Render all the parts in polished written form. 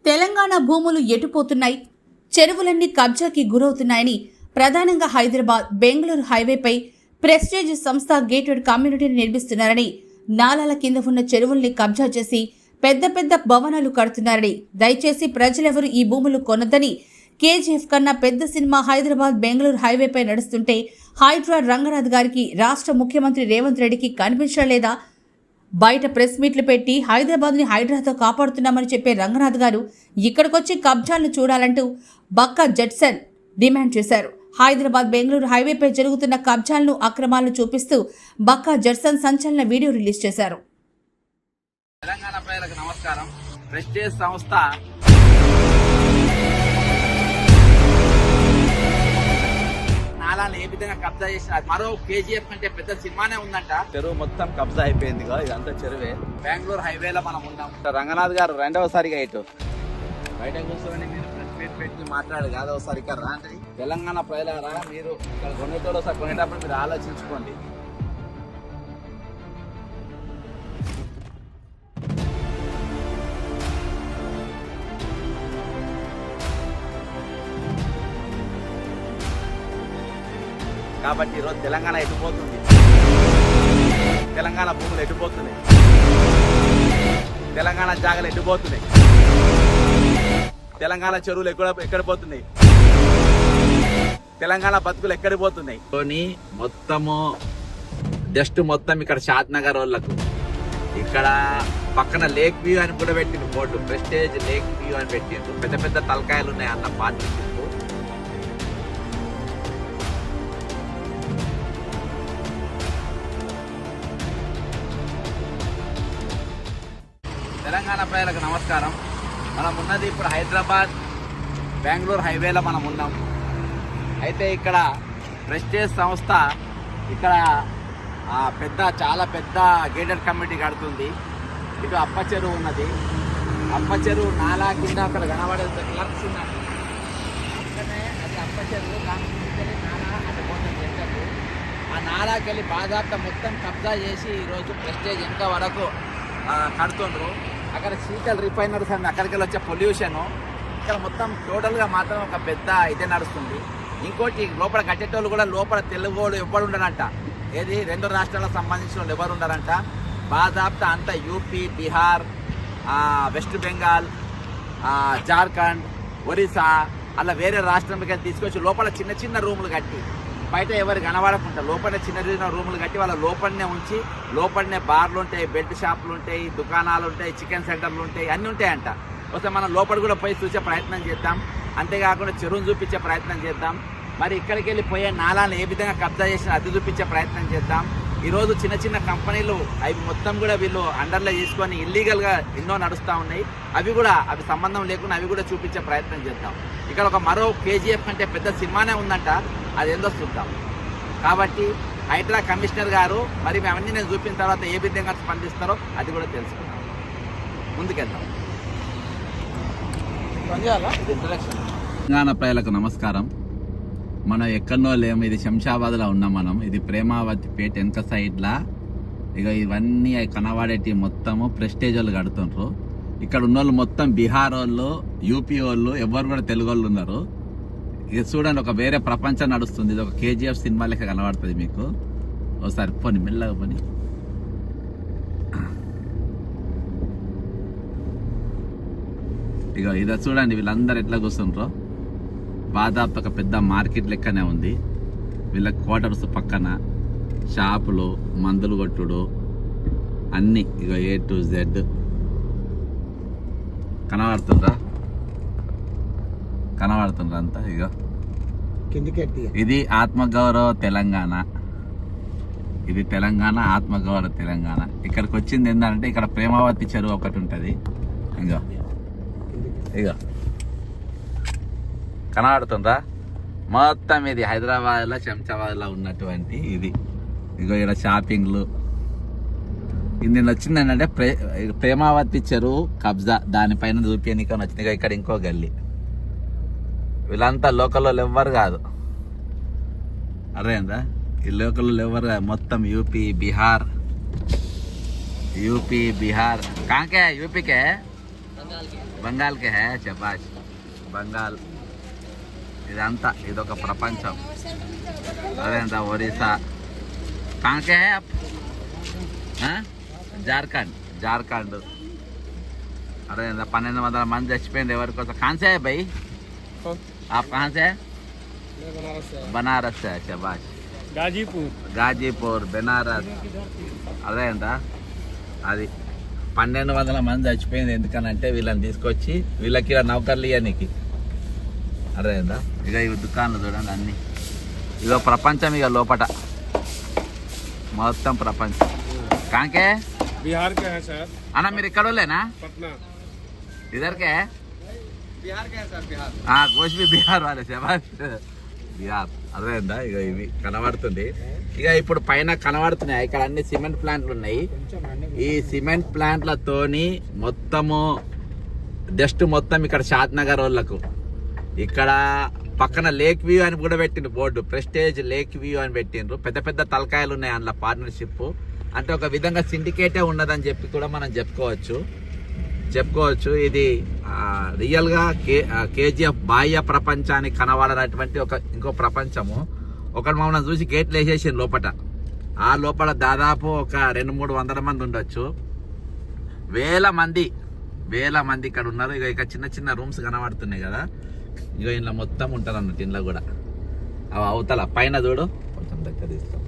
తెలంగాణ భూములు ఎటుపోతున్నాయి, చెరువులన్నీ కబ్జాకి గురవుతున్నాయని ప్రధానంగా హైదరాబాద్ బెంగళూరు హైవేపై ప్రెస్టేజ్ సంస్థ గేటెడ్ కమ్యూనిటీని నిర్మిస్తున్నారని, నాలాల కింద ఉన్న చెరువుల్ని కబ్జా చేసి పెద్ద పెద్ద భవనాలు కడుతున్నారని, దయచేసి ప్రజలెవరూ ఈ భూములు కొనొద్దని, కేజీఎఫ్ కన్నా పెద్ద సినిమా హైదరాబాద్ బెంగళూరు హైవేపై నడుస్తుంటే హైడ్రా రంగనాథ్ గారికి రాష్ట్ర ముఖ్యమంత్రి రేవంత్ రెడ్డికి కనిపించలేదా? బయట ప్రెస్ మీట్లు పెట్టి హైదరాబాద్ని హైడ్రాతో కాపాడుతున్నామని చెప్పే రంగనాథ్ గారు ఇక్కడికొచ్చి కబ్జాలను చూడాలంటూ బక్కా జడ్సన్ డిమాండ్ చేశారు. హైదరాబాద్ బెంగళూరు హైవేపై జరుగుతున్న కబ్జాలను, అక్రమాలను చూపిస్తూ బక్కా జడ్సన్ సంచలన వీడియో రిలీజ్ చేశారు. తెలంగాణ ప్రజలకు నమస్కారం. ప్రెస్టేజ్ సంస్థ నాలాన్ని ఏ విధంగా కబ్జా చేసిన మరో కేజీఎఫ్ కంటే పెద్ద సినిమానే ఉందంట. చెరువు మొత్తం కబ్జా అయిపోయింది. ఇదంతా చెరువే. బెంగళూరు హైవేలో మనం ఉన్నాం. రంగనాథ్ గారు రెండవసారిగా ఇటు బయట కూర్చొని మీరు ప్రెస్ మీట్ పెట్టి మాట్లాడు కాదు. ఒకసారి ఇక్కడ రాండి. తెలంగాణ ప్రజలారా, మీరు ఇక్కడ కొనేటోళ్ళు ఒకసారి కొనేటప్పుడు మీరు ఆలోచించుకోండి. కాబట్టి ఈరోజు తెలంగాణ ఎటుపోతుంది, తెలంగాణ భూములు ఎటుపోతున్నాయి, తెలంగాణ జాగలు ఎటుపోతున్నాయి, తెలంగాణ చెరువులు ఎక్కడ పోతున్నాయి, తెలంగాణ బతుకులు ఎక్కడికి పోతున్నాయి. మొత్తము జస్ట్ మొత్తం ఇక్కడ షాద్ నగర్ వాళ్ళకు, ఇక్కడ పక్కన లేక్ వ్యూ అని కూడా పెట్టిండు బోర్డు. ప్రెస్టేజ్ లేక్ వ్యూ అని పెట్టిండు. పెద్ద పెద్ద తలకాయలు ఉన్నాయి అన్న పార్ట్నర్షిప్. తెలంగాణ ప్రజలకు నమస్కారం. మనం ఉన్నది ఇప్పుడు హైదరాబాద్ బెంగళూరు హైవేలో మనం ఉన్నాం. అయితే ఇక్కడ ప్రెస్టేజ్ సంస్థ ఇక్కడ చాలా పెద్ద గేటెడ్ కమ్యూనిటీ కడుతుంది. ఇటు అప్ప చెరువు ఉన్నది. అప్ప చెరువు నాలా కింద అక్కడ కనబడే క్లర్క్స్ ఉన్నాయి. అక్కడనే అది అప్ప చెరువు. దాని కిందకెళ్ళి నాలా అటు పోతుంది చెట్లకు. ఆ నాలాకెళ్ళి బాధాప్త మొత్తం కబ్జా చేసి ఈరోజు ప్రెస్టేజ్ ఇంకా వరకు కడుతుండ్రు. అక్కడ సీకల్ రిఫైనరీస్ అండ్ అక్కడికి వచ్చే పొల్యూషన్ ఇక్కడ మొత్తం టోటల్గా మాత్రం ఒక పెద్ద ఇదే నడుస్తుంది. ఇంకోటి లోపల కట్టేటోళ్ళు కూడా లోపల తెలుగోళ్ళు ఎవరు ఉండరంట. ఏది రెండు రాష్ట్రాలకు సంబంధించిన వాళ్ళు ఎవరు ఉండరంట. బాధాప్త అంతా యూపీ, బీహార్, వెస్ట్ బెంగాల్, జార్ఖండ్, ఒరిస్సా అలా వేరే రాష్ట్రంకి తీసుకొచ్చి లోపల చిన్న చిన్న రూములు కట్టి బయట ఎవరు కనబడకుండా లోపల చిన్న చిన్న రూములు కట్టి వాళ్ళ లోపలనే ఉంచి లోపలనే బార్లు ఉంటాయి, బెల్ట్ షాపులు ఉంటాయి, దుకాణాలు ఉంటాయి, చికెన్ సెంటర్లు ఉంటాయి, అన్నీ ఉంటాయంట. ఒకసారి మనం లోపల కూడా పోయి చూసే ప్రయత్నం చేద్దాం. అంతేకాకుండా చెరువును చూపించే ప్రయత్నం చేద్దాం. మరి ఇక్కడికి వెళ్ళి పోయే నాలాలను ఏ విధంగా కబ్జా చేసిన అది చూపించే ప్రయత్నం చేద్దాం. ఈరోజు చిన్న చిన్న కంపెనీలు అవి మొత్తం కూడా వీళ్ళు అండర్లో చేసుకొని ఇల్లీగల్గా ఎన్నో నడుస్తూ ఉన్నాయి. అవి సంబంధం లేకుండా అవి కూడా చూపించే ప్రయత్నం చేద్దాం. ఇక్కడ ఒక మరో కేజీఎఫ్ కంటే పెద్ద సినిమానే ఉందంట. అది ఏందో చూద్దాం. కాబట్టి హైడ్రా కమిషనర్ గారు మరి అవన్నీ నేను చూపిన తర్వాత ఏ విధంగా స్పందిస్తారో అది కూడా తెలుసుకుందాం. ముందుకెళ్దాం. తెలంగాణ ప్రజలకు నమస్కారం. మనం ఎక్కడో లేము. ఇది శంషాబాద్లో ఉన్నాం మనం. ఇది ప్రేమావతి పేట వెనక సైడ్లా. ఇక ఇవన్నీ కనబడేటి మొత్తము ప్రెస్టేజ్ వాళ్ళు కడుతుండ్రు. ఇక్కడ ఉన్న వాళ్ళు మొత్తం బీహార్ వాళ్ళు, యూపీ వాళ్ళు, ఎవరు కూడా తెలుగు వాళ్ళు ఉన్నారు. ఇది చూడండి, ఒక వేరే ప్రపంచం నడుస్తుంది. ఇది ఒక కేజీఎఫ్ సినిమా లెక్క కనబడుతుంది మీకు. ఒకసారి పోని మెల్లగా పోని. ఇక ఇది చూడండి, వీళ్ళందరూ ఎట్లా కూర్చుంటారో. బాదాపు ఒక పెద్ద మార్కెట్ లెక్కనే ఉంది. వీళ్ళ క్వార్టర్స్ పక్కన షాపులు, మందులు కొట్టుడు అన్నీ ఇక A to Z కనబడుతుండ్రా అంతా. ఇక ఇది ఆత్మగౌరవ తెలంగాణ. ఇది తెలంగాణ, ఆత్మగౌరవ తెలంగాణ. ఇక్కడికి వచ్చింది ఏంటంటే ఇక్కడ ప్రేమావతి చెరువు ఒకటి ఉంటుంది. ఇక కనబడుతుందా మొత్తం. ఇది హైదరాబాద్లో శంషాబాద్లో ఉన్నటువంటి ఇది. ఇగో ఇక్కడ షాపింగ్లు. ఇది వచ్చింది ఏంటంటే ప్రేమావతి చెరువు కబ్జా. దానిపైన చూపించడానికి వచ్చింది. ఇక్కడ ఇంకో గల్లీ. వీళ్ళంతా లోకల్లో ఎవ్వరు కాదు. అరేందా ఈ లోకల్లో ఎవ్వరు కాదు. మొత్తం యూపీ, బీహార్ కాకే యూపీకే बंगाल के है शबाश बंगाल इదంతా ఇదొక ప్రపంచం అదేంటా ఒరిస్సా कहाँ के है आप झारखंड अरे 1200 మంది చచ్చిపోయింది ఎవరి కోసం कहाँ से है भाई आप कहाँ से है बनारस से शबाश गाजीपुर बनारस అదేంటా అది 1200 మంది చచ్చిపోయింది ఎందుకనంటే వీళ్ళని తీసుకొచ్చి వీళ్ళకి ఇలా నౌకర్లు ఇవ్వనికి అదేందా ఇక ఇవి దుకాణాలు చూడండి అన్ని ఇదో ప్రపంచం ఇక లోపట మొత్తం ప్రపంచం కాంకే बिहार के हैं सर అన్న మీరు ఇక్కడ వాళ్ళేనా पटना ఇద్దరికే बिहार के हैं सर बिहार గోష్ బి బీహార్ వాళ్ళే శబాష్ బీహార్ అదేందా ఇక ఇవి కనబడుతుంది ఇక ఇప్పుడు పైన కనబడుతున్నాయి ఇక్కడ అన్ని సిమెంట్ ప్లాంట్లు ఉన్నాయి ఈ సిమెంట్ ప్లాంట్లతోని మొత్తము జస్ట్ మొత్తం ఇక్కడ షాద్ నగర్ వాళ్ళకు ఇక్కడ పక్కన లేక్ వ్యూ అని కూడా పెట్టిండ్రు బోర్డు ప్రెస్టేజ్ లేక్ వ్యూ అని పెట్టిండ్రు పెద్ద పెద్ద తలకాయలు ఉన్నాయి అందులో పార్ట్నర్షిప్ అంటే ఒక విధంగా సిండికేటే ఉన్నదని చెప్పి కూడా మనం చెప్పుకోవచ్చు ఇది రియల్గా కేజీఎఫ్ బాహ్య ప్రపంచానికి కనబడనటువంటి ఇంకో ప్రపంచము ఒకటి మమ్మల్ని చూసి గేట్లు వేసేసింది లోపల ఆ లోపల దాదాపు ఒక 200-300 మంది ఉండొచ్చు వేల మంది ఇక్కడ ఉన్నారు ఇక చిన్న చిన్న రూమ్స్ కనబడుతున్నాయి కదా ఇక ఇంట్లో మొత్తం ఉంటారు అన్నట్టు ఇంట్లో కూడా అవి అవతల పైన చూడు కొంచెం దగ్గర తీసుకో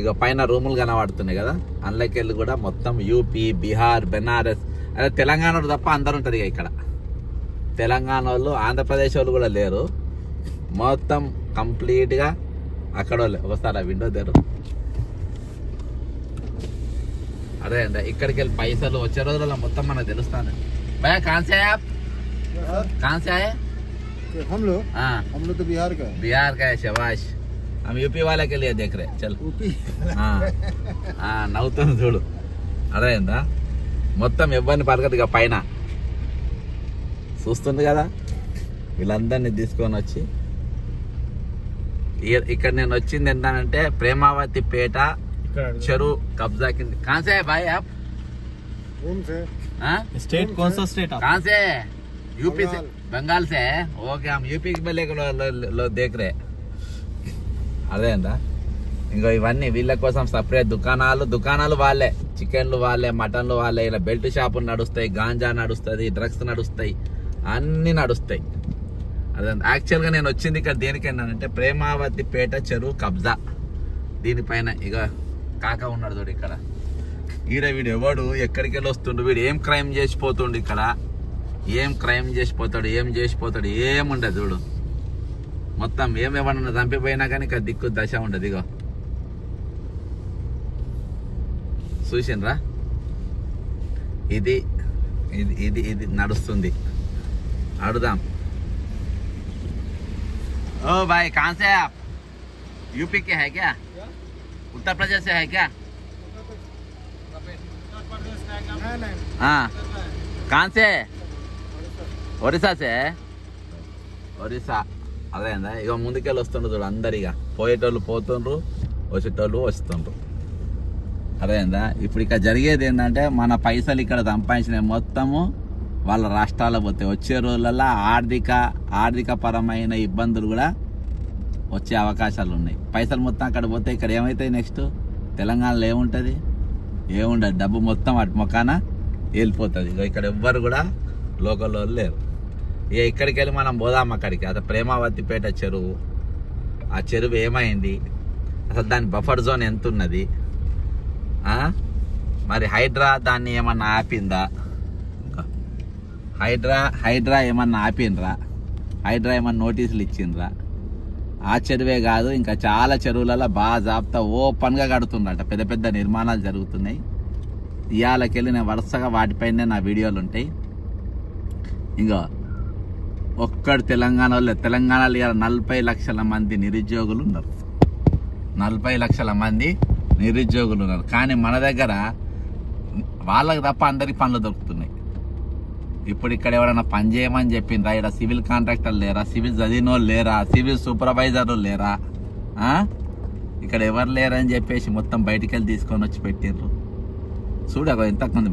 ఇక పైన రూములు కనబడుతున్నాయి కదా అందులోకి వెళ్ళి కూడా మొత్తం యూపీ బీహార్ బెనారస్ అదే తెలంగాణ తప్ప అందరు ఉంటుంది ఇక ఇక్కడ తెలంగాణ వాళ్ళు ఆంధ్రప్రదేశ్ వాళ్ళు కూడా లేరు మొత్తం కంప్లీట్గా అక్కడ వాళ్ళే ఒకసారి ఆ విండో తెరు అదే అండి ఇక్కడికి వెళ్ళి పైసలు వచ్చే రోజులలో మొత్తం మనకు తెలుస్తాను భయ కాన్సే కాన్సే हम लोग तो बिहार का है शबाश हम यूपी वाले के लिए देख रहे चल నవ్వుతుంది చూడు అదేందా మొత్తం ఇబ్బంది పడకదు పైన చూస్తుంది కదా వీళ్ళందరినీ తీసుకొని వచ్చి ఇక్కడ నేను వచ్చింది ఏంటంటే ప్రేమావతి పేట చెరువు కబ్జా కింద కాన్సే భాయ్ ఆప్ स्टेट कौन सा स्टेट कहाँ से यूपी से बंगाल से ओके हम यूपी में लो देख रहे అదే అందా ఇంకో ఇవన్నీ వీళ్ళ కోసం సపరేట్ దుకాణాలు వాళ్ళే చికెన్లు వాళ్ళే మటన్లు వాళ్ళే ఇలా బెల్ట్ షాపులు నడుస్తాయి గాంజా నడుస్తుంది డ్రగ్స్ నడుస్తాయి అన్ని నడుస్తాయి అదే యాక్చువల్గా నేను వచ్చింది ఇక్కడ దేనికైనానంటే ప్రేమావతి పేట చెరువు కబ్జా దీనిపైన ఇక కాక ఉన్నాడు చూడు ఇక్కడ వీడు ఎవడు ఎక్కడికి వెళ్ళి వస్తుండు వీడు ఏం క్రైమ్ చేసిపోతుండు ఇక్కడ ఏం చేసిపోతాడు ఏముండదు చూడు మొత్తం ఏమేమన్నా చంపిపోయినా కానీ ఇక దిక్కు దశ ఉండదు ఇగో చూసిండ్రా ఇది నడుస్తుంది అడుదాం ओ भाई कहाँ से है आप यूपी के है क्या उत्तर प्रदेश से है क्या हाँ कहाँ से ఒరిస్సా से ఒరిస్సా అదే అందా ఇక ముందుకెళ్ళి వస్తుండ్రు చూడు అందరు ఇక పోయేటోళ్ళు పోతుండ్రు వచ్చేటోళ్ళు వస్తుండ్రు అదే అందా ఇప్పుడు ఇక జరిగేది ఏంటంటే మన పైసలు ఇక్కడ సంపాదించిన మొత్తము వాళ్ళ రాష్ట్రాలకు పోతాయి వచ్చే రోజులలో ఆర్థిక పరమైన ఇబ్బందులు కూడా వచ్చే అవకాశాలు ఉన్నాయి పైసలు మొత్తం అక్కడ పోతే ఇక్కడ ఏమవుతాయి నెక్స్ట్ తెలంగాణలో ఏముండదు డబ్బు మొత్తం అటు మొక్కాన వెళ్ళిపోతుంది ఇక్కడ ఎవ్వరు కూడా లోకల్ వాళ్ళు లేరు ఇక ఇక్కడికి వెళ్ళి మనం పోదాం అక్కడికి అసలు ప్రేమావతి పేట చెరువు ఆ చెరువు ఏమైంది అసలు దాని బఫర్ జోన్ ఎంత ఉన్నది మరి హైడ్రా దాన్ని ఏమన్నా ఆపిందా హైడ్రా ఏమన్నా ఆపిండ్రా హైడ్రా ఏమన్నా నోటీసులు ఇచ్చిండ్రా ఆ చెరువే కాదు ఇంకా చాలా చెరువులలో బాగా జాబ్తా ఓపెన్గా కడుతుండ్రట పెద్ద పెద్ద నిర్మాణాలు జరుగుతున్నాయి ఇవాళకెళ్ళి నేను వరుసగా వాటిపైనే నా వీడియోలు ఉంటాయి ఇంకా ఒక్కడు తెలంగాణలో 40 లక్షల మంది నిరుద్యోగులు ఉన్నారు 40 లక్షల మంది నిరుద్యోగులు ఉన్నారు కానీ మన దగ్గర వాళ్ళకి తప్ప అందరికి పనులు దొరుకుతున్నాయి ఇప్పుడు ఇక్కడ ఎవరైనా పని చేయమని చెప్పిండ్రా ఇక్కడ సివిల్ కాంట్రాక్టర్లు లేరా సివిల్ చదివినోళ్ళు లేరా సివిల్ సూపర్వైజర్లు లేరా ఇక్కడ ఎవరు లేరని చెప్పేసి మొత్తం బయటికి వెళ్ళి తీసుకొని వచ్చి పెట్టిండ్రు చూడ ఎంతమంది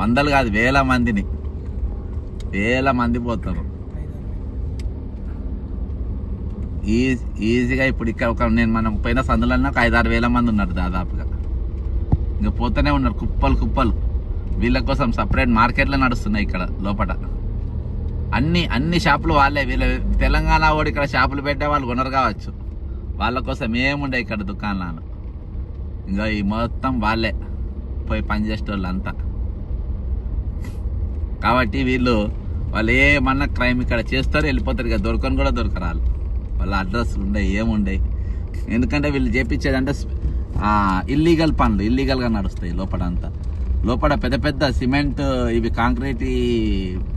వందలు కాదు వేల మందిని వేల మంది పోతారు ఈజీగా. ఇప్పుడు ఇక్కడ మనం పోయిన సందులన్నా ఒక 5-6 వేల మంది ఉన్నారు దాదాపుగా. ఇంకా పోతూనే ఉన్నారు కుప్పలు కుప్పలు. వీళ్ళ కోసం సపరేట్ మార్కెట్లో నడుస్తున్నాయి ఇక్కడ లోపల. అన్ని షాపులు వాళ్ళే. వీళ్ళ తెలంగాణ వాడు ఇక్కడ షాపులు పెట్టే వాళ్ళు కొనరు కావచ్చు, వాళ్ళ కోసం ఏముండే ఇక్కడ దుకాణాలు. ఇంకా ఈ మొత్తం వాళ్ళే పోయి పనిచేసే వాళ్ళు అంతా. కాబట్టి వాళ్ళు ఏమన్నా క్రైమ్ ఇక్కడ చేస్తారు, వెళ్ళిపోతారు. ఇక దొరకని కూడా దొరకరాలు. వాళ్ళ అడ్రస్లు ఉండవు, ఏముండవు. ఎందుకంటే వీళ్ళు చేపించేదంటే ఇల్లీగల్ పనులు, ఇల్లీగల్గా నడుస్తాయి లోపలంతా. లోపల పెద్ద పెద్ద సిమెంట్ ఇవి కాంక్రీట్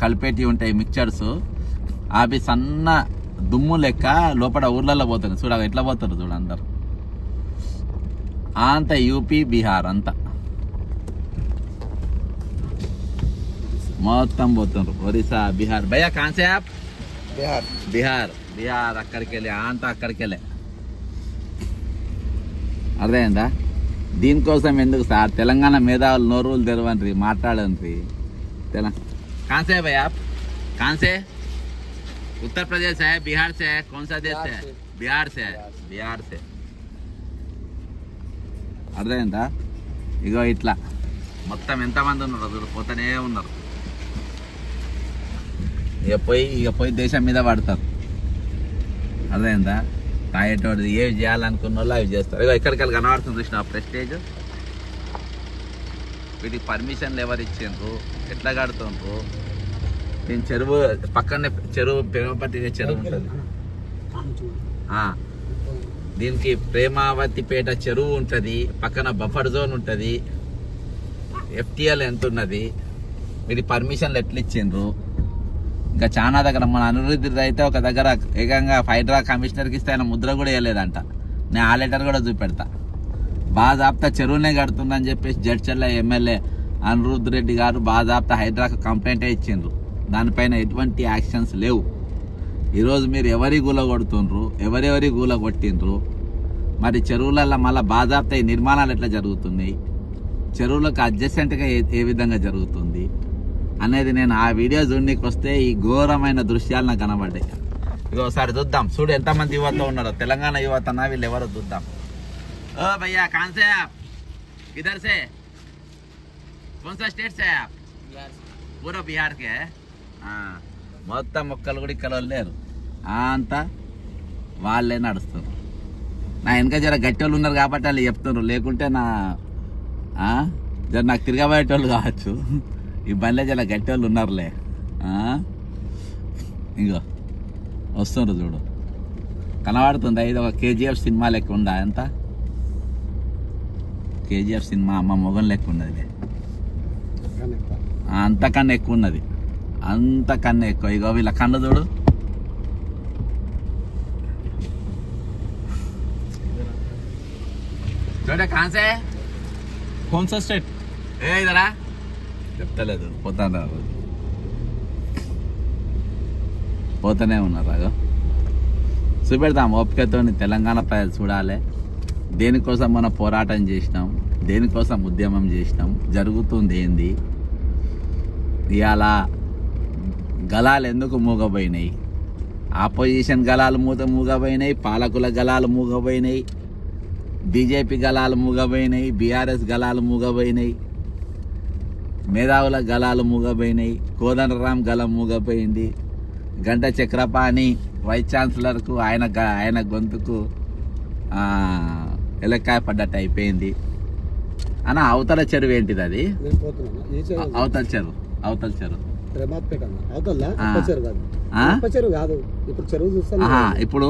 కలిపేటివి ఉంటాయి మిక్చర్స్. అవి సన్న దుమ్ము లెక్క లోపల ఊర్లలో పోతారు. చూడ ఎట్లా పోతారు చూడ అందరు. అంత యూపీ బిహార్ అంతా మొత్తం పోతున్నారు. ఒరిస్సా బిహార్. భయ్యా కాన్సే ఆప్? బిహార్ అక్కడికి వెళ్ళి అంతా అక్కడికి వెళ్ళే. అర్థమైందా? దీనికోసం ఎందుకు సార్ తెలంగాణ మేధావులు నోరులు తెరవండి, మాట్లాడండి. కాన్సే భయ్యా? కాన్సే? उत्तर प्रदेश है, बिहार से है, कौन सा देश है? बिहार से है. అర్థమైందా? ఇగో ఇట్లా మొత్తం ఎంతమంది ఉన్నారు పోతూనే ఉన్నారు. ఇక పోయి దేశం మీద పడతారు. అర్థమైందా? తాగేటోడు ఏవి చేయాలనుకున్న వాళ్ళు అవి చేస్తారు. ఇగో ఇక్కడికి కనబడుతుంది చూసిన ప్రెస్టేజ్. వీటికి పర్మిషన్లు ఎవరు ఇచ్చిండ్రు, ఎట్లా కడుతుండ్రు? దీని చెరువు పక్కనే ప్రేమపతి చెరువు ఉంటుంది. దీనికి ప్రేమావతిపేట చెరువు ఉంటుంది, పక్కన బఫర్ జోన్ ఉంటుంది. FTL ఎంత ఉన్నది, వీటి పర్మిషన్లు ఎట్లా ఇచ్చిండ్రు? ఇంకా చాలా దగ్గర మన అనిరుద్ధి అయితే ఒక దగ్గర ఏకంగా హైడ్రా కమిషనర్కి ఇస్తే ఆయన ముద్ర కూడా వేయలేదంట. నేను ఆ లెటర్ కూడా చూపెడతా. బాజాప్తా చెరువునే కడుతుందని చెప్పేసి జడ్చర్ల ఎమ్మెల్యే అనిరుద్ధ్ రెడ్డి గారు బాజాప్తా హైడ్రాకు కంప్లైంటే ఇచ్చిండ్రు. దానిపైన ఎటువంటి యాక్షన్స్ లేవు. ఈరోజు మీరు ఎవరి గూల కొడుతుండ్రు, ఎవరెవరి గూల కొట్టిండ్రు? మరి చెరువులలో మళ్ళీ బాజాప్తా ఈ నిర్మాణాలు ఎట్లా జరుగుతున్నాయి, చెరువులకు అడ్జసెంట్గా ఏ విధంగా జరుగుతుంది అనేది నేను ఆ వీడియో చూడడానికి వస్తే ఈ ఘోరమైన దృశ్యాలు నాకు కనబడ్డాయి. ఇక ఒకసారి చూద్దాం. చూడు ఎంతమంది యువత ఉన్నారో, తెలంగాణ యువత అన్న వీళ్ళు ఎవరో చూద్దాం. ఓ భయ్యా కాన్సే ఆప్? किधर से? कौन सा स्टेट से आप? पूरा बिहार के है. మొత్తం మొక్కలు కూడా ఇక్కడ లేరు, అంతా వాళ్ళే నడుస్తారు. నా వెనక జర గట్టి వాళ్ళు ఉన్నారు కాబట్టి వాళ్ళు చెప్తున్నారు. లేకుంటే జర నాకు తిరగబోయేటోళ్ళు కావచ్చు. ఈ బండిలో జర గట్టి వాళ్ళు ఉన్నారులే. ఇంకో వస్తున్నారు చూడు, కనబడుతుందా? ఇది ఒక KGF సినిమా లెక్క ఉందా? ఎంత KGF సినిమా అమ్మ మొగం లెక్క ఉన్నది. అంతకన్నా ఎక్కువ ఉన్నది, అంతకన్నా ఎక్కువ. ఇగో వీళ్ళ కన్ను చూడు. చూడ కాన్సే? कौन सा स्टेट? ఇదరా చెప్తలేదు, పోతూనే ఉన్నారు. అగో చూపెడతాం ఓపికతో. తెలంగాణ ప్రజలు చూడాలి దేనికోసం మనం పోరాటం చేసినాం, దేనికోసం ఉద్యమం చేసినాం, జరుగుతుంది ఏంది. ఇవాళ గలాలు ఎందుకు మూగబోయినాయి? ఆపోజిషన్ గలాలు మూగబోయినాయి, పాలకుల గలాలు మూగబోయినాయి, బీజేపీ గలాలు మూగబోయినాయి, BRS గలాలు మూగబోయినాయి, మేధావుల గలాలు మూగబోయినాయి, కోదండరాం గలం మూగపోయింది, గంట చక్రపాణి వైస్ ఛాన్సలర్కు ఆయన గొంతుకు ఎలక్కాయ పడ్డట్టు అయిపోయింది. అన్న అవతల చెరువు ఏంటిది? అది అవతల చెరువు. ఇప్పుడు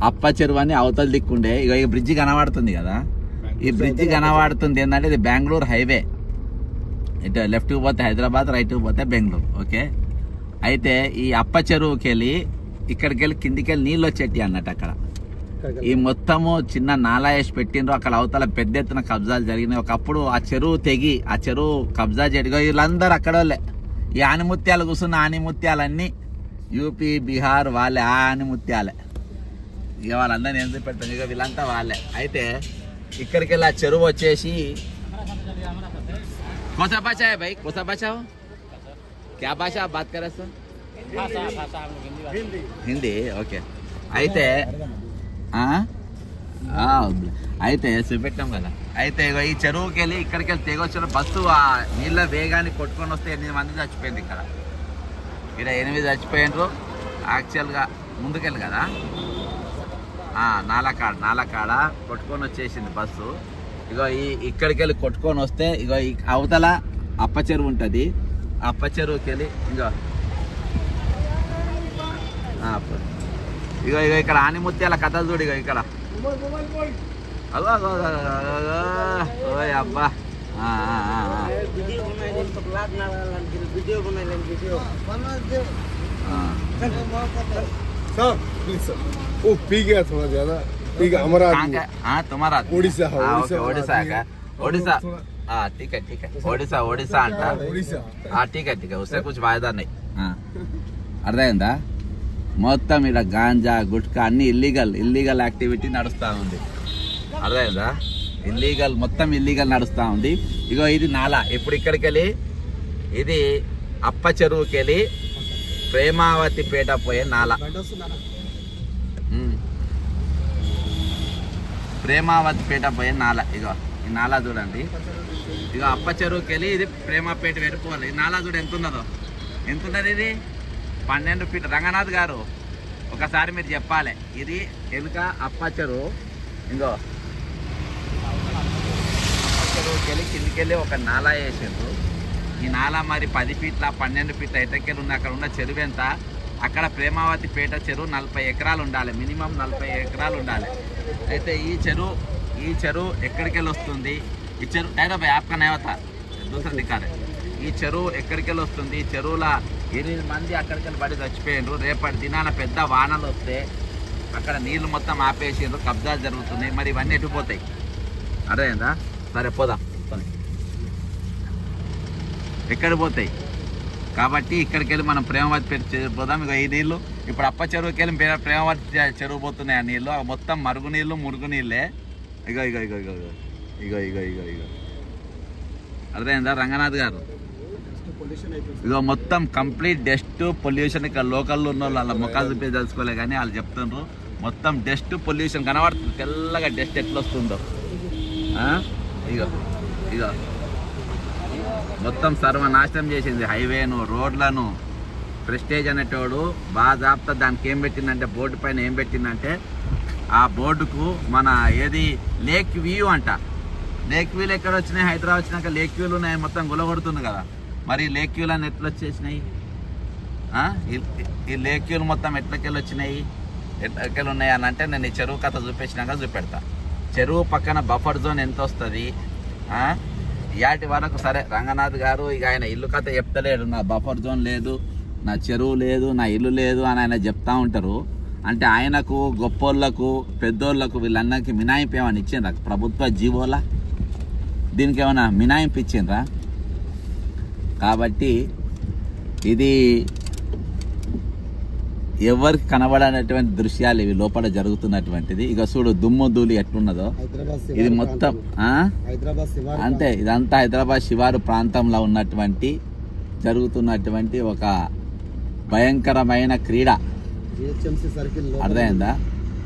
అప్ప చెరువు అని అవతల దిక్కుండే. ఇక బ్రిడ్జి కనబడుతుంది కదా, ఈ బ్రిడ్జి కనబడుతుంది ఏంటంటే ఇది బెంగళూరు హైవే. ఇటు లెఫ్ట్కి పోతే హైదరాబాద్, రైట్కి పోతే బెంగళూరు. ఓకే, అయితే ఈ అప్ప చెరువుకి వెళ్ళి ఇక్కడికి వెళ్ళి కిందికి వెళ్ళి నీళ్ళు వచ్చేటి అన్నట్టు. అక్కడ ఈ మొత్తము చిన్న నాలా వేసి పెట్టిండ్రు. అక్కడ అవతల పెద్ద ఎత్తున కబ్జాలు జరిగినాయి. ఒకప్పుడు ఆ చెరువు తెగి ఆ చెరువు కబ్జా చేయగా వీళ్ళందరూ అక్కడ వాళ్ళే. ఈ ఆనిముత్యాలు కూర్చున్న ఆనిముత్యాలన్నీ యూపీ బిహార్ వాళ్ళే, ఆ ఆనిముత్యాలే. ఇక వాళ్ళందరినీ ఎందుకు పెట్టాను, ఇక వీళ్ళంతా వాళ్ళే. అయితే ఇక్కడికి వెళ్ళి ఆ చెరువు వచ్చేసి కోసా బచావు భయ్, కోసా బచావు क्या भाषा आप बात कर रहे सर? हिंदी హిందీ ఓకే. అయితే అయితే చూపెట్టాం కదా. అయితే ఇగో ఈ చెరువుకి వెళ్ళి ఇక్కడికి వెళ్ళి తెగొచ్చిన బస్సు ఆ నీళ్ళ వేగాన్ని కొట్టుకొని వస్తే 8 మంది చచ్చిపోయింది. ఇక్కడ 8 చచ్చిపోయినారు. యాక్చువల్గా ముందుకెళ్ళి కదా నాలకాడ కొట్టుకొని వచ్చేసింది బస్సు. ఇగో ఇక్కడికి వెళ్ళి కొట్టుకొని వస్తే ఇగో ఈ అవతల అప్ప చెరువు ఉంటుంది. అప్ప చెరువుకి వెళ్ళి ఇగో ఇగో ఇక్కడ ఆనిముత్యాల కథలు చూడు. ఇగో ఇక్కడ అగో ఓయ్ అబ్బా वो पी गया थोड़ा ज्यादा पी गया हमारा तुम्हारा ओडिशा ओडिशा का ओडिशा ठीक है ओडिशा अंట ठीक है उससे कुछ फायदा नहीं. అర్థమైందా? మొత్తం ఇక్కడ గాంజా గుట్కా అన్ని ఇల్లీగల్ యాక్టివిటీ నడుస్తూ ఉంది. అర్థమైందా? మొత్తం ఇల్లీగల్ నడుస్తూ ఉంది. ఇగో ఇది నాలా. ఇప్పుడు ఇక్కడికి వెళ్ళి ఇది అప్ప చెరువుకి వెళ్ళి ప్రేమావతి పేట పోయే నాలా. ప్రేమావతి పేట పోయే నాలా. ఇగో ఈ నాలా చూడండి. ఇగో అప్ప చెరువుకి వెళ్ళి ఇది ప్రేమాపేట వెళ్ళిపోవాలి. ఈ నాలా చూడు ఎంత ఉన్నదో. ఎంత ఉన్నది ఇది? 12 ఫీట్. రంగనాథ్ గారు ఒకసారి మీరు చెప్పాలి. ఇది వెనుక అప్ప చెరువు. ఇంకో అప్ప చెరువుకి వెళ్ళి కిందికి వెళ్ళి ఒక నాలా వేసిండ్రు. ఈ నాలా మరి 10 ఫీట్ల 12 ఫీట్ల ఎటకెళ్ళి ఉంది. అక్కడ ఉన్న చెరువు ఎంత? అక్కడ ప్రేమావతి పేట చెరువు 40 ఎకరాలు ఉండాలి. మినిమం 40 ఎకరాలు ఉండాలి. అయితే ఈ చెరువు ఎక్కడికి వెళ్ళి వస్తుంది? ఈ చెరువు డైరెక్ట్ యాప్కా నేవతా దూసరా దిక్కారే. ఈ చెరువు ఎక్కడికి వెళ్ళి వస్తుంది? ఈ చెరువులో 8 మంది అక్కడికి వెళ్ళి పడి చచ్చిపోయిండ్రు. రేపటి దినాన పెద్ద వానలు వస్తే అక్కడ నీళ్లు మొత్తం ఆపేసిండ్రు. కబ్జాలు జరుగుతున్నాయి. మరి ఇవన్నీ ఎటుపోతాయి? అర్థమైందా? సరే పోదాం. ఎక్కడ పోతాయి? కాబట్టి ఇక్కడికి వెళ్ళి మనం ప్రేమవతి పోదాం. ఇక ఈ నీళ్ళు ఇప్పుడు అప్ప చెరువుకి వెళ్ళి ప్రేమవతి చెరువు పోతున్నాయి. ఆ నీళ్ళు మొత్తం మురుగు నీళ్ళే. ఇగో ఇగో ఇగో ఇగో ఇగో ఇగో ఇగో ఇగో అర్థమైందా రంగనాథ్ గారు? ఇగో మొత్తం కంప్లీట్ డస్ట్ పొల్యూషన్. ఇక్కడ లోకల్లో ఉన్న వాళ్ళు అలా ముఖాలు చూపి తెలుసుకోలే కానీ వాళ్ళు చెప్తున్నారు మొత్తం డస్ట్ పొల్యూషన్ కనబడుతుంది. తెల్లగా డస్ట్ ఎట్లా వస్తుందో. ఇగో ఇగో మొత్తం సర్వనాశనం చేసింది హైవేను, రోడ్లను. ప్రెస్టేజ్ అనేటోడు బాజాప్తా దానికి ఏం పెట్టిందంటే, బోర్డు పైన ఏం పెట్టిందంటే, ఆ బోర్డుకు మన ఏది లేక్ వ్యూ అంట. లేక్ వ్యూలు ఎక్కడ వచ్చినాయి? హైదరాబాద్ వచ్చినాక లేక్ వ్యూలు ఉన్నాయి. మొత్తం గులగొడుతుంది కదా. మరి లేక్ వ్యూలు అని ఎట్లా వచ్చేసినాయి? ఈ లేక్ వ్యూలు మొత్తం ఎట్లకెళ్ళి వచ్చినాయి? ఎట్లకెళ్ళి ఉన్నాయి అని అంటే నేను ఈ చెరువు కథ చూపించినాక చూపెడతా. చెరువు పక్కన బఫర్ జోన్ ఎంత వస్తుంది? యాటి వరకు సరే రంగనాథ్ గారు ఇక ఆయన ఇల్లు కథ చెప్తలేడు. నా బఫర్ జోన్ లేదు, నా చెరువు లేదు, నా ఇల్లు లేదు అని ఆయన చెప్తా ఉంటారు. అంటే ఆయనకు గొప్పోళ్ళకు పెద్దోళ్ళకు వీళ్ళందరికీ మినాయింపు ఏమైనా ఇచ్చిండ్రా? ప్రభుత్వ జీవోలా దీనికి ఏమైనా మినాయింపు ఇచ్చిండ్రా? కాబట్టి ఇది ఎవరికి కనబడనటువంటి దృశ్యాలు ఇవి లోపల జరుగుతున్నటువంటిది. ఇక చూడు దుమ్ము ధూళి ఎట్లున్నదో. ఇది మొత్తం అంతే. ఇదంతా హైదరాబాద్ శివారు ప్రాంతంలో ఉన్నటువంటి జరుగుతున్నటువంటి ఒక భయంకరమైన క్రీడ. అర్థమైందా?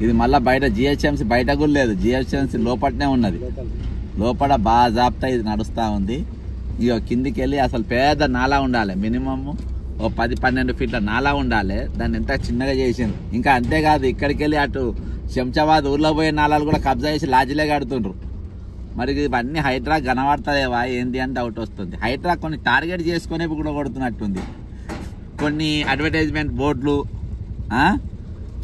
ఇది మళ్ళీ బయట జిహెచ్ఎంసీ బయట కూడా లేదు, జిహెచ్ఎంసీ లోపలనే ఉన్నది. లోపల బాజాప్తా ఇది నడుస్తూ ఉంది. ఇక కిందికి వెళ్ళి అసలు పెద్ద నాలా ఉండాలి. మినిమమ్ ఓ 10-12 ఫీట్ల నాలా ఉండాలి. దాన్ని ఎంత చిన్నగా చేసింది. ఇంకా అంతేకాదు ఇక్కడికి వెళ్ళి అటు శంషాబాద్ ఊర్లో పోయే నాలాలు కూడా కబ్జా చేసి లాడ్జిలే కడుతుండ్రు. మరి ఇవన్నీ హైడ్రా కనబడుతుందేవా ఏంది అని డౌట్ వస్తుంది. హైడ్రా కొన్ని టార్గెట్ చేసుకునే కూడా కొడుతున్నట్టుంది. కొన్ని అడ్వర్టైజ్మెంట్ బోర్డులు,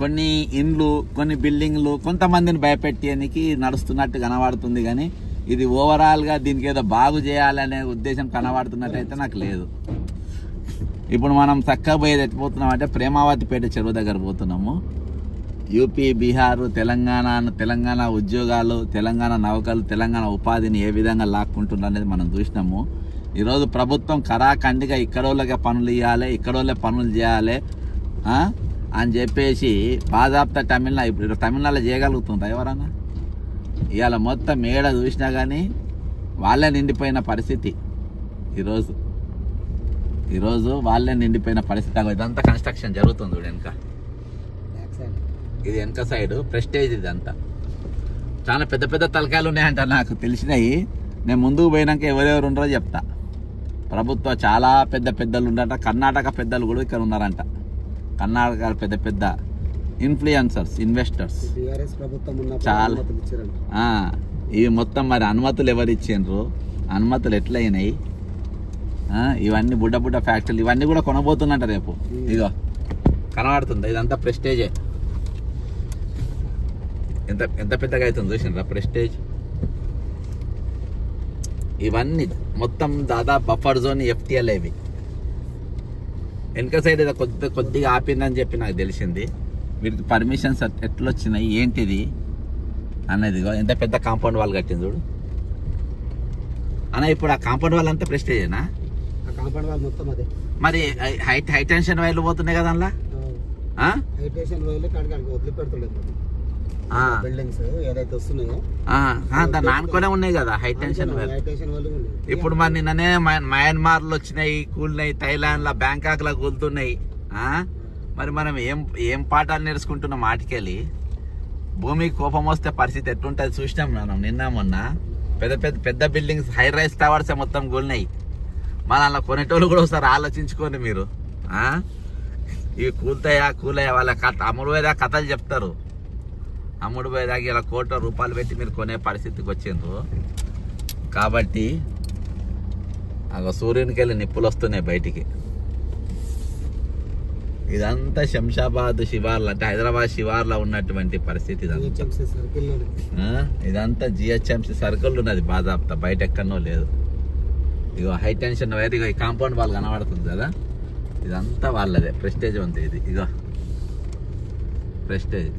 కొన్ని ఇండ్లు, కొన్ని బిల్డింగ్లు కొంతమందిని భయపెట్టేందుకు నడుస్తున్నట్టు కనబడుతుంది. కానీ ఇది ఓవరాల్గా దీనికి ఏదో బాగు చేయాలనే ఉద్దేశం కనబడుతున్నట్టయితే నాకు లేదు. ఇప్పుడు మనం చక్కగా పోయేది ఎట్టిపోతున్నాం అంటే ప్రేమావతి పేట చెరువు దగ్గర పోతున్నాము. యూపీ, బీహారు, తెలంగాణ ఉద్యోగాలు, తెలంగాణ నౌకలు, తెలంగాణ ఉపాధిని ఏ విధంగా లాక్కుంటున్నారు అనేది మనం చూసినాము. ఈరోజు ప్రభుత్వం కరాఖండిగా ఇక్కడోళ్ళకే పనులు ఇవ్వాలి, ఇక్కడోళ్ళే పనులు చేయాలి అని చెప్పేసి బాజాప్తా ఇప్పుడు తమిళనాడులో చేయగలుగుతుంటారు ఎవరన్నా? ఇవాళ మొత్తం ఏడ చూసినా కానీ వాళ్ళే నిండిపోయిన పరిస్థితి ఈరోజు. ఈరోజు వాళ్ళే నిండిపోయిన పరిస్థితి. ఇదంతా కన్స్ట్రక్షన్ జరుగుతుంది చూడు వెనక. ఇది వెనక సైడ్ ప్రెస్టేజ్. ఇదంతా చాలా పెద్ద పెద్ద తలకాయలు ఉన్నాయంట నాకు తెలిసినాయి. నేను ముందుకు పోయినాక ఎవరెవరు ఉన్నారో చెప్తా. ప్రభుత్వ చాలా పెద్ద పెద్దలు ఉన్నారంట. కర్ణాటక పెద్దలు కూడా ఇక్కడ ఉన్నారంట. కర్ణాటక పెద్ద పెద్ద ఇన్ఫ్లుయెన్సర్స్, ఇన్వెస్టర్స్ చాలా. ఇవి మొత్తం మరి అనుమతులు ఎవరు ఇచ్చిండ్రు, అనుమతులు ఎట్లయినాయి, ఇవన్నీ బుడ్డ బుడ్డ ఫ్యాక్టరీలు ఇవన్నీ కూడా కొనబోతున్నట్ట రేపు. ఇగో కనబడుతుంది, ఇదంతా ప్రెస్టేజే. ఎంత ఎంత పెద్దగా అవుతుంది చూసిండ్రా ప్రెస్టేజ్. ఇవన్నీ మొత్తం దాదాపు బఫర్ జోన్ ఎఫ్టీఎల్. ఇవి వెనక సైడ్ ఏదో కొద్దిగా ఆపిందని చెప్పి నాకు తెలిసింది. వీటికి పర్మిషన్స్ ఎట్లా వచ్చినాయి ఏంటిది అనేది. ఎంత పెద్ద కాంపౌండ్ వాల్ కట్టింది చూడు అన్న. ఇప్పుడు ఆ కాంపౌండ్ వాల్ అంతా ప్రెస్టేజేనా? కాంపౌండ్ వాల్ మొత్తం అదే. మరి హై టెన్షన్ వైర్లు పోతున్నాయి కదా అందులో. హై టెన్షన్ వైర్లు కాడికి వదిలిపెడుతుండే బిల్డింగ్స్ ఏదైతే వస్తున్నాయో దాన్ని ఆనుకునే ఉన్నాయి కదా హై టెన్షన్ వైర్. ఇప్పుడు మరి నిన్ననే మయన్మార్ లో వచ్చినాయి, కూలినాయి. థైలాండ్ లో, బ్యాంకాక్ లో కూలుతున్నాయి. మరి మనం ఏం పాఠాలు నేర్చుకుంటున్నాం వాటికెళ్ళి. భూమికి కోపం వస్తే పరిస్థితి ఎట్లుంటుంది చూసినాం మనం నిన్న మొన్న. పెద్ద పెద్ద పెద్ద బిల్డింగ్స్, హై రైస్ టవర్స్ మొత్తం కూలినాయి. మన అలా కొనేటోళ్ళు కూడా ఒకసారి ఆలోచించుకోండి మీరు. ఇవి కూలయ్యా వాళ్ళ అమ్ముడు పోయేదా కథలు చెప్తారు. అమ్ముడు పోయేదాకా ఇలా ₹1,00,00,000 పెట్టి మీరు కొనే పరిస్థితికి వచ్చిండ్రు. కాబట్టి సూర్యునికి వెళ్ళి నిప్పులు వస్తున్నాయి బయటికి. ఇదంతా శంషాబాద్ శివార్లు అంటే హైదరాబాద్ శివార్లో ఉన్నటువంటి పరిస్థితి. ఇదంతా జిహెచ్ఎంసీ సర్కిల్ ఉన్నది బాజాబ్తా, బయట ఎక్కడనో లేదు. ఇగో హై టెన్షన్ వైర్, ఇగో ఈ కాంపౌండ్ వాళ్ళు కనబడుతుంది కదా, ఇదంతా వాళ్ళదే. ప్రెస్టేజ్ ఉంది ఇది. ఇగో ప్రెస్టేజ్.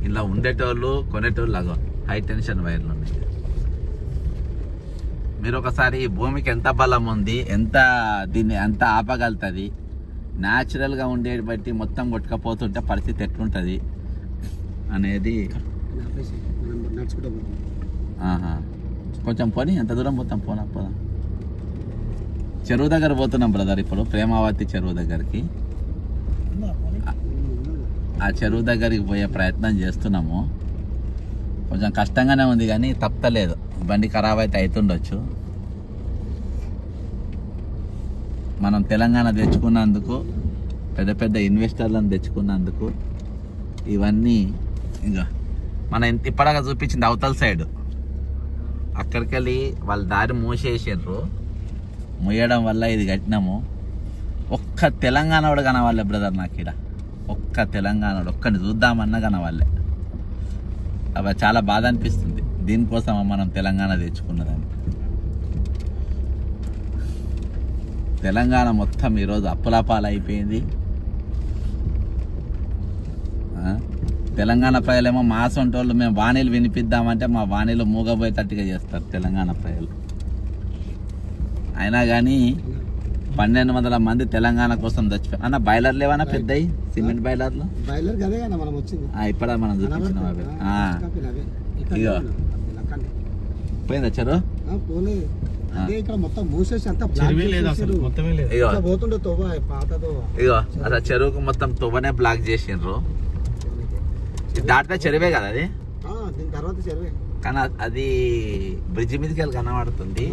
ఇలా ఉండేటోళ్ళు కొనేటోళ్ళు అగో హై టెన్షన్ వైర్లు ఉన్నాయి. మీరు ఒకసారి ఈ భూమికి ఎంత బలం ఉంది, దీన్ని ఎంత ఆపగలుగుతుంది, న్యాచురల్గా ఉండేది బట్టి మొత్తం కొట్టుకపోతుంటే పరిస్థితి ఎట్లుంటుంది అనేది. కొంచెం పోనీ, ఎంత దూరం పోతాం? పోదాం. చెరువు దగ్గర పోతున్నాం బ్రదర్. ఇప్పుడు ప్రేమావతి చెరువు దగ్గరికి, ఆ చెరువు దగ్గరికి పోయే ప్రయత్నం చేస్తున్నాము. కొంచెం కష్టంగానే ఉంది కానీ తప్పలేదు. బండి ఖరాబ్ అయితే అవుతుండొచ్చు. మనం తెలంగాణ తెచ్చుకున్నందుకు, పెద్ద పెద్ద ఇన్వెస్టర్లను తెచ్చుకున్నందుకు ఇవన్నీ ఇంకా మనం ఇప్పటిగా చూపించింది అవతల సైడ్. అక్కడికి వెళ్ళి వాళ్ళ దారి మూసేసారు. మూయడం వల్ల ఇది కట్టినాము. ఒక్క తెలంగాణ వాడు కనవాళ్ళే బ్రదర్ నాకు ఇక్కడ. ఒక్క తెలంగాణ ఒక్కడిని చూద్దామన్నా కనవాళ్ళే. అవి చాలా బాధ అనిపిస్తుంది. దీనికోసం మనం తెలంగాణ తెచ్చుకున్నదని. తెలంగాణ మొత్తం ఈరోజు అప్పులాపాలు అయిపోయింది. తెలంగాణ ప్రజలేమో మా సొంటోళ్ళు మేము వాణీలు వినిపిద్దామంటే మా వాణీలు మూగబోయేటట్టుగా చేస్తారు తెలంగాణ ప్రజలు. అయినా కానీ 1,200 మంది తెలంగాణ కోసం చచ్చిపోయారు. అన్న బాయిలర్లు ఏమన్నా పెద్దవి, సిమెంట్ బాయిలర్లు ఇప్పుడే మనం చూపించినాం. అవి ఇగో పోయిందా చెరువు? ఇగో అసలు చెరువుకు మొత్తం తొవ్వనే బ్లాక్ చేసిండ్రు. దాటితే చెరువే కదా అది. కానీ అది బ్రిడ్జి మీదకి వెళ్ళి కనబడుతుంది.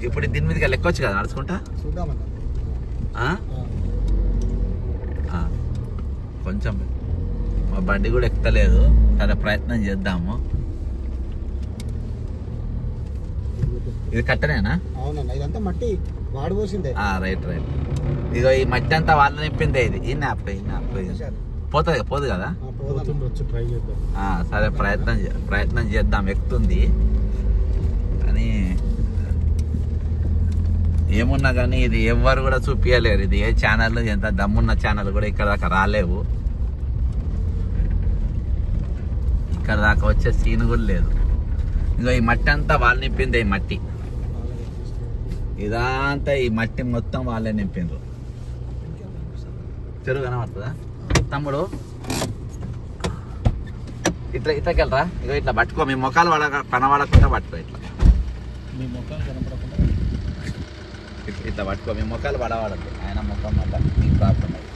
ఇప్పుడు దీని మీదకి వెళ్ళి ఎక్కొచ్చు కదా నడుచుకుంటా. కొంచెం మా బండి కూడా ఎక్కుతలేదు. సరే ప్రయత్నం చేద్దాము. ఇది కట్టనేనా? ఇదంతా మట్టి వాడు పోసిందే. రైట్. ఇదిగో ఈ మట్టి అంతా వాళ్ళు నింపిందే. ఇది ఈ నాప్ పోదు కదా. సరే ప్రయత్నం చేద్దాం. ఎక్కుతుంది కానీ ఏమున్నా కానీ ఇది ఎవరు కూడా చూపించలేరు. ఇది ఏ ఛానల్, ఎంత దమ్మున్న ఛానల్ కూడా ఇక్కడ దాకా రాలేవు. ఇక్కడ దాకా వచ్చే సీన్ కూడా లేదు. ఇదిగో ఈ మట్టి అంతా వాళ్ళు నింపిందే. ఈ మట్టి ఇదంతా ఈ మట్టి మొత్తం వాళ్ళే నింపిండ్రు. చెరువు కనబడుతుందా తమ్ముడు? ఇట్లకెళ్ళరా. ఇగో ఇట్లా పట్టుకో. మీ ముఖాలు కనబడకుండా పట్టుకో. ఇట్లా మీ ముఖాలు కనబడకుండా ఇట్లా పట్టుకో, మీ ముఖాలు పడవడద్దు, ఆయన ముఖం వల్ల మీకు ప్రాబ్లం అది.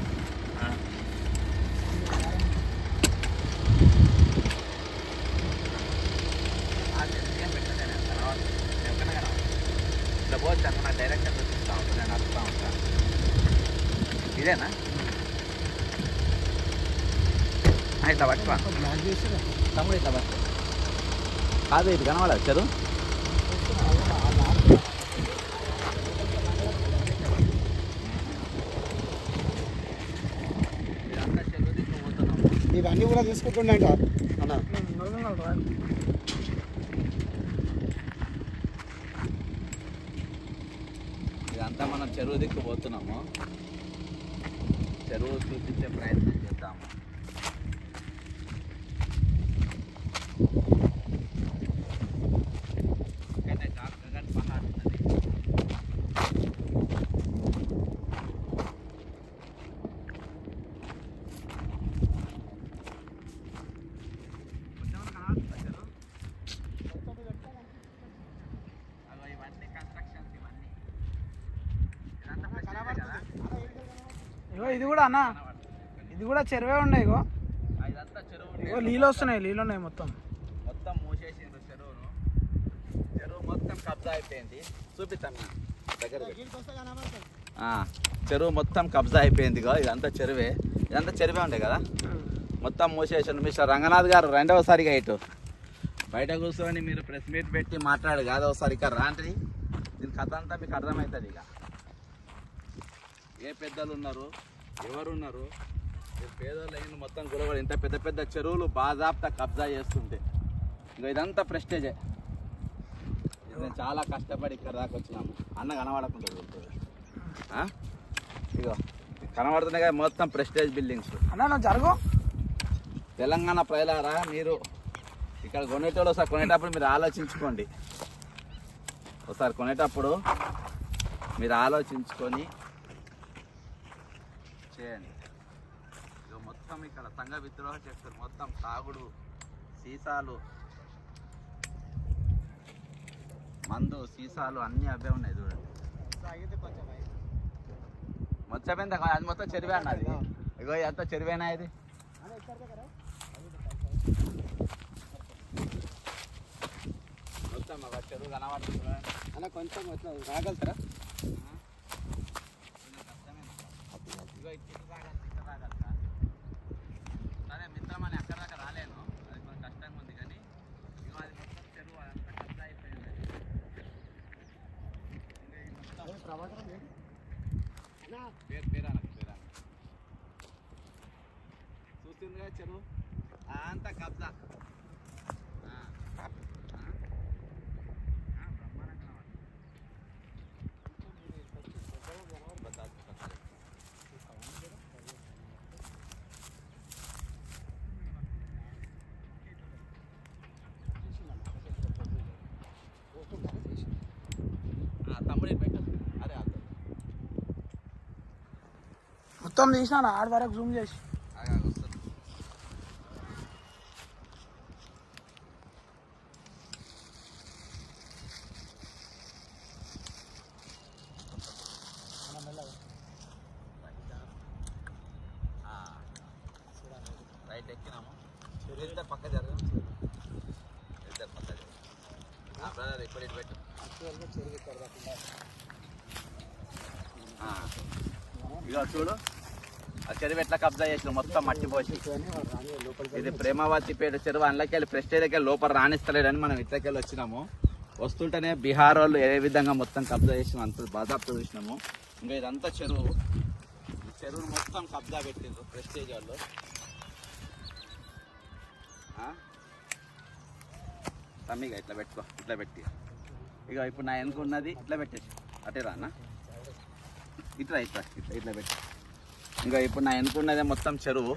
ఇట్లా పోవచ్చు అన్న, నా డైరెక్షన్ చూపిస్తా ఉంటాను, నేను వస్తూ ఉంటాను. ఇదేనా ఇట్లా పట్టుకో తమ్ముడు, ఇట్లా పట్టుకో. కాదు ఇది కనవాలా చెరువు? ఇదంతా చెరువు తీసుకుపోతున్నాం. ఇవన్నీ కూడా తీసుకుంటుండంట అన్న. ఇదంతా మనం చెరువు దిక్కు పోతున్నాము. చెరువు చూపించే ప్రయత్నం చేద్దాము. ఇక్కడనే గగన్ పహాడ్ ఉన్నది. కొంచెం కనబడుతుందా చెరువు? అగో ఇవన్నీ కన్స్ట్రక్షన్స్, ఇవన్నీ ఇదంతా ప్రశ్న కదా. ఇగో ఇది కూడా అన్న, ఇది కూడా చెరువే ఉన్నాయి. ఇగో ఇదంతా చెరువు, ఇగో నీళ్ళు వస్తున్నాయి, నీళ్ళు ఉన్నాయి మొత్తం. మొత్తం మూసేసిండ్రు చెరువును. చెరువు మొత్తం కబ్జా అయిపోయింది. చూపిస్తాను దగ్గర చెరువు మొత్తం కబ్జా అయిపోయింది. ఇదంతా చెరువే, ఇదంతా చెరువే ఉండే కదా, మొత్తం మూసేసిండ్రు. మిస్టర్ రంగనాథ్ గారు రెండవసారిగా ఇటు బయట కూర్చొని మీరు ప్రెస్ మీట్ పెట్టి మాట్లాడు కాదు, ఒకసారి ఇక్కడ రాండి. దీని కథ అంతా మీకు అర్థమవుతుంది. ఇక ఏ పెద్దలు ఉన్నారు, ఎవరున్నారు, పేదోళ్ళు అయిన మొత్తం గురవడు. ఇంత పెద్ద పెద్ద చెరువులు బాజాప్తా కబ్జా చేస్తుంటే ఇంకా ఇదంతా ప్రెస్టేజే. నేను చాలా కష్టపడి ఇక్కడ దాకా వచ్చినాము. అన్న కనబడకుండా వెళ్తుంది. ఇగో కనబడుతున్నాయి కదా మొత్తం ప్రెస్టేజ్ బిల్డింగ్స్. అన్న నువ్వు జరుగు. తెలంగాణ ప్రజలారా, మీరు ఇక్కడ కొనేటోళ్ళు ఒకసారి కొనేటప్పుడు మీరు ఆలోచించుకోండి. ఒకసారి కొనేటప్పుడు మీరు ఆలోచించుకొని చేయండి. ఇక మొత్తం ఇక్కడ సంఘ విద్రోహం చేస్తారు. మొత్తం తాగుడు, సీసాలు, మందు, సీసాలు అన్నీ అవే ఉన్నాయి చూడండి. మొత్తం ఎంత అది మొత్తం చెరువే అన్నది. ఇగో ఎంత చెరువేనా ఇది? మొత్తం ఒక చెరువు కనబడుతుంది అలా కొంచెం ఇట్లా రాగలుగుతారా? ఇగో ఇట్లా రాగలుగుతా, ఇట్లా రాగలుగుతా. సరే మిత్రం అని అక్కడ దాకా రాలేను, అది కొంచెం కష్టంగా ఉంది. కానీ ఇగో అది మొత్తం చెరువు అంతా కబ్జా అయిపోయింది. పేరాన చూస్తుంది కదా చెరువు అంతా కబ్జా. తమ్ముడు పెట్టు. అరే మొత్తం తీసినా ఆడ వరకు జూమ్ చేసి. రైట్ ఎక్కినాము. ఇద్దరు పక్క జరగదు, ఇద్దరు పక్క జరగదు. బ్రదర్ ఇప్పుడు ఇటు పెట్టు. ఇక చూడు ఆ చెరువు ఎట్లా కబ్జా చేసిన మొత్తం మట్టి పోసి. ఇది ప్రేమావతిపేట చెరువు. అందులోకెళ్ళి ప్రెస్టేజ్ దగ్గర లోపల రాణిస్తలేడని మనం ఇట్లకెళ్ళి వచ్చినాము. వస్తుంటేనే బీహార్ వాళ్ళు ఏ విధంగా మొత్తం కబ్జా చేసినాం, అంత బాధాప్త చూసినాము. ఇంకా ఇదంతా చెరువు, ఈ చెరువును మొత్తం కబ్జా పెట్టిండ్రు ప్రెస్టేజ్ వాళ్ళు. తమ్మిగా ఇట్లా పెట్టుకో, ఇట్లా పెట్టి. ఇక ఇప్పుడు నా వెనుక ఉన్నది ఇట్లా పెట్టేసి అటే రా అన్న, ఇట్లా ఇట్లా ఇట్లా ఇట్లా పెట్టి. ఇంకా ఇప్పుడు నా వెనుక ఉన్నదే మొత్తం చెరువు,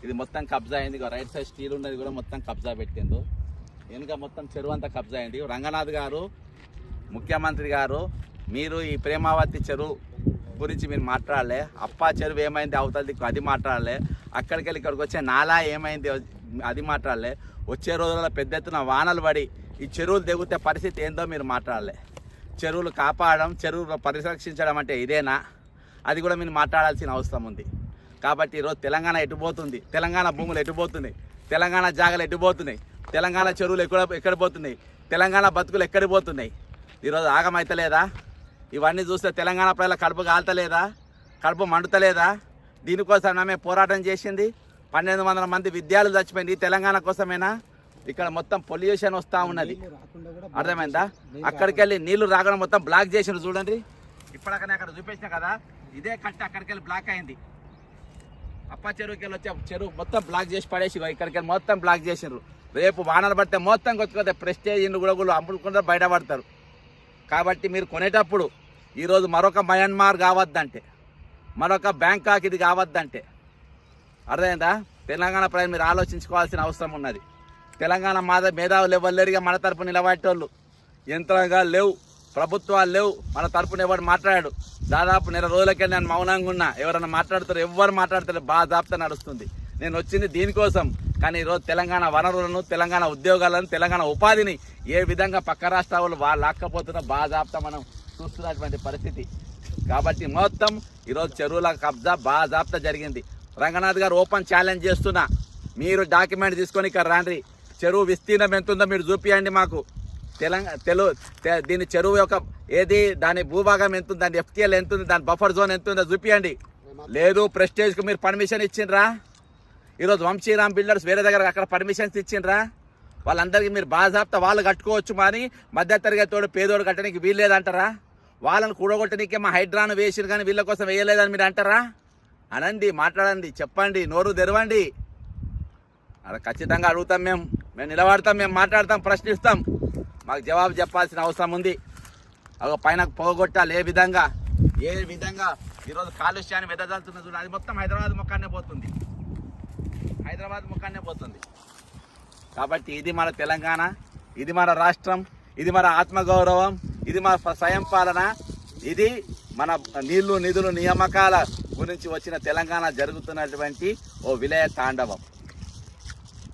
ఇది మొత్తం కబ్జా అయింది. ఇక రైట్ సైడ్ స్టీల్ ఉన్నది కూడా మొత్తం కబ్జా పెట్టిండు. వెనుక మొత్తం చెరువు అంతా కబ్జా అయింది. రంగనాథ్ గారు, ముఖ్యమంత్రి గారు, మీరు ఈ ప్రేమావతి చెరువు గురించి మీరు మాట్లాడలే. అప్పా చెరువు ఏమైంది అవతల దిక్కు అది మాట్లాడలే. అక్కడికి వెళ్ళి ఇక్కడికి వచ్చే నాలా ఏమైంది అది మాట్లాడలే. వచ్చే రోజుల్లో పెద్ద ఎత్తున వానలు పడి ఈ చెరువులు తెగితే పరిస్థితి ఏందో మీరు మాట్లాడలే. చెరువులు కాపాడడం, చెరువులు పరిరక్షించడం అంటే ఇదేనా? అది కూడా మీరు మాట్లాడాల్సిన అవసరం ఉంది. కాబట్టి ఈరోజు తెలంగాణ ఎటుపోతుంది, తెలంగాణ భూములు ఎటుపోతున్నాయి, తెలంగాణ జాగాలు ఎటుపోతున్నాయి, తెలంగాణ చెరువులు ఎక్కడ పోతున్నాయి, తెలంగాణ బతుకులు ఎక్కడికి పోతున్నాయి? ఈరోజు ఆగమైతలేదా? ఇవన్నీ చూస్తే తెలంగాణ ప్రజల కడుపు కాల్తలేదా? కడుపు మండుతలేదా? దీనికోసం మేము పోరాటం చేసింది. 1200 మంది విద్యార్థులు చచ్చిపోయింది తెలంగాణ కోసమేనా? ఇక్కడ మొత్తం పొల్యూషన్ వస్తూ ఉన్నది, అర్థమైందా? అక్కడికి వెళ్ళి నీళ్లు రాకుండా మొత్తం బ్లాక్ చేసినారు. చూడండి, ఇప్పటికనే అక్కడ చూపించిన కదా, ఇదే కట్ట అక్కడికి వెళ్ళి బ్లాక్ అయింది. అప్ప చెరువుకి వెళ్ళి వచ్చే చెరువు మొత్తం బ్లాక్ చేసి పడేసి ఇక్కడికి వెళ్ళి మొత్తం బ్లాక్ చేసినారు. రేపు వానలు పడితే మొత్తం కొట్టుకోతే ప్రెస్టేజ్ ఇండ్లు కూడా అమ్ముకుంటారు, బయటపడతారు. కాబట్టి మీరు కొనేటప్పుడు ఈరోజు మరొక మయన్మార్ కావద్దంటే, మరొక బ్యాంకాక్ ఇది కావద్దంటే, అర్థమైందా? తెలంగాణ ప్రజలు మీరు ఆలోచించుకోవాల్సిన అవసరం ఉన్నది. తెలంగాణ మేధావులు ఎవరు లేరుగా మన తరపు నిలబడేటోళ్ళు, యంత్రాంగాలు లేవు, ప్రభుత్వాలు లేవు, మన తరపున ఎవరు మాట్లాడాడు. దాదాపు 1 నెల రోజులకే నేను మౌనంగా ఉన్నా. ఎవరైనా మాట్లాడతారు? ఎవరు మాట్లాడతారు? బాధాప్త నడుస్తుంది. నేను వచ్చింది దీనికోసం. కానీ ఈరోజు తెలంగాణ వనరులను, తెలంగాణ ఉద్యోగాలను, తెలంగాణ ఉపాధిని ఏ విధంగా పక్క రాష్ట్రాలు వాళ్ళు లాక్కపోతున్నా బాధాప్త మనం చూస్తున్నటువంటి పరిస్థితి. కాబట్టి మొత్తం ఈరోజు చెరువుల కబ్జా బాధాప్త జరిగింది. రంగనాథ్ గారు ఓపెన్ ఛాలెంజ్ చేస్తున్నా, మీరు డాక్యుమెంట్ తీసుకొని ఇక్కడ రాండి. చెరువు విస్తీర్ణం ఎంత ఉందో మీరు చూపియండి మాకు. దీని చెరువు యొక్క దాని భూభాగం ఎంత ఉంది, దాని FTL ఎంత ఉంది, దాని బఫర్ జోన్ ఎంత ఉందో చూపియండి. లేదు, ప్రెస్టేజ్కి మీరు పర్మిషన్ ఇచ్చిండ్రా? ఈరోజు వంశీరామ్ బిల్డర్స్ వేరే దగ్గర అక్కడ పర్మిషన్స్ ఇచ్చిండ్రా? వాళ్ళందరికీ మీరు బాజాప్తా వాళ్ళు కట్టుకోవచ్చు, కానీ మధ్యతరగతి పేదోడు కట్టడానికి వీలు లేదంటారా? వాళ్ళని కూడగొట్టడానికే మా హైడ్రాను వేసిరు కానీ వీళ్ళ కోసం వేయలేదని మీరు అంటారా? అనండి, మాట్లాడండి, చెప్పండి, నోరు తెరవండి. అలా ఖచ్చితంగా అడుగుతాం, మేము నిలబడతాం, మేము మాట్లాడతాం, ప్రశ్నిస్తాం. మాకు జవాబు చెప్పాల్సిన అవసరం ఉంది. అవి పైన పోగొట్టాలి. ఏ విధంగా ఈరోజు కాలుష్యాన్ని వెదజల్లుతున్న చూడండి, అది మొత్తం హైదరాబాద్ ముఖాన్నే పోతుంది. కాబట్టి ఇది మన తెలంగాణ, ఇది మన రాష్ట్రం, ఇది మన ఆత్మగౌరవం, ఇది మన స్వయం పాలన, ఇది మన నీళ్లు నిధులు నియామకాల గురించి వచ్చిన తెలంగాణ జరుగుతున్నటువంటి ఓ విలయ తాండవం.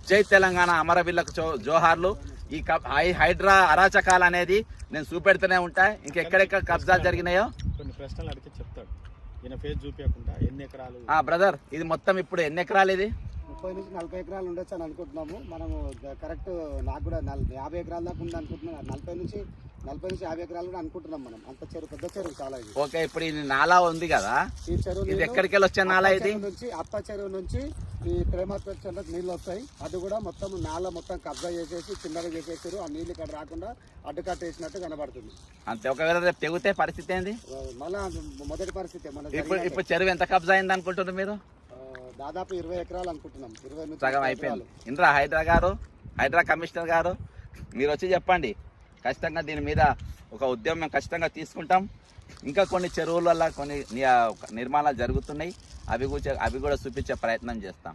జై తెలంగాణ, అమరవీరులకు జోహార్లు. ఈ హైడ్రా అరాచకాలు అనేది నేను చూపెడుతూనే ఉంటా. ఇంకెక్కడెక్కడ కబ్జాలు జరిగినాయో కొన్ని ప్రశ్నలు అడిగితే చెప్తాడు. ఈయన ఫేస్ చూపించకుండా ఎన్ని ఎకరాలు? బ్రదర్, ఇది మొత్తం ఇప్పుడు ఎన్ని ఎకరాలు? ఇది 30 నుంచి 40 ఎకరాలు ఉండొచ్చు అని అనుకుంటున్నాము. మనము కరెక్ట్ నాకు కూడా 50 ఎకరాల దాకా ఉంది అనుకుంటున్నాం. 40 నుంచి 50 ఎకరాలు కూడా అనుకుంటున్నాం మనం. అంత చెరువు, పెద్ద చెరువు చాలా. ఓకే, ఇప్పుడు ఇది నాలా ఉంది కదా, ఈ చెరువు ఇది ఎక్కడికి వెళ్ళి వచ్చే నాలా? ఇది నుంచి అప్ప చెరువు నుంచి ఈ ప్రేమపేట చెరువులకు నీళ్ళు వస్తాయి. అది కూడా మొత్తం నాల మొత్తం కబ్జా చేసేసి చిన్నగా చేసేసారు. ఆ నీళ్ళు ఇక్కడ రాకుండా అడ్డుకట్టేసినట్టు కనబడుతుంది. అంతే. ఒకవేళ రేపు తెగితే పరిస్థితి ఏంది? మళ్ళా మొదటి పరిస్థితి ఇప్పుడు చెరువు ఎంత కబ్జా అయింది అనుకుంటున్నారు మీరు? దాదాపు 20 ఎకరాలు అనుకుంటున్నాం. 20 నుంచి సగం అయిపోయింది. ఇంద్రా హైడ్రా కమిషనర్ గారు, మీరు వచ్చి చెప్పండి. ఖచ్చితంగా దీని మీద ఒక ఉద్యమం ఖచ్చితంగా తీసుకుంటాం. ఇంకా కొన్ని చెరువుల వల్ల కొన్ని నిర్మాణాలు జరుగుతున్నాయి, అవి కూడా చూపించే ప్రయత్నం చేస్తాం.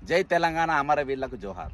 జై తెలంగాణ, అమరవీరులకు జోహార్.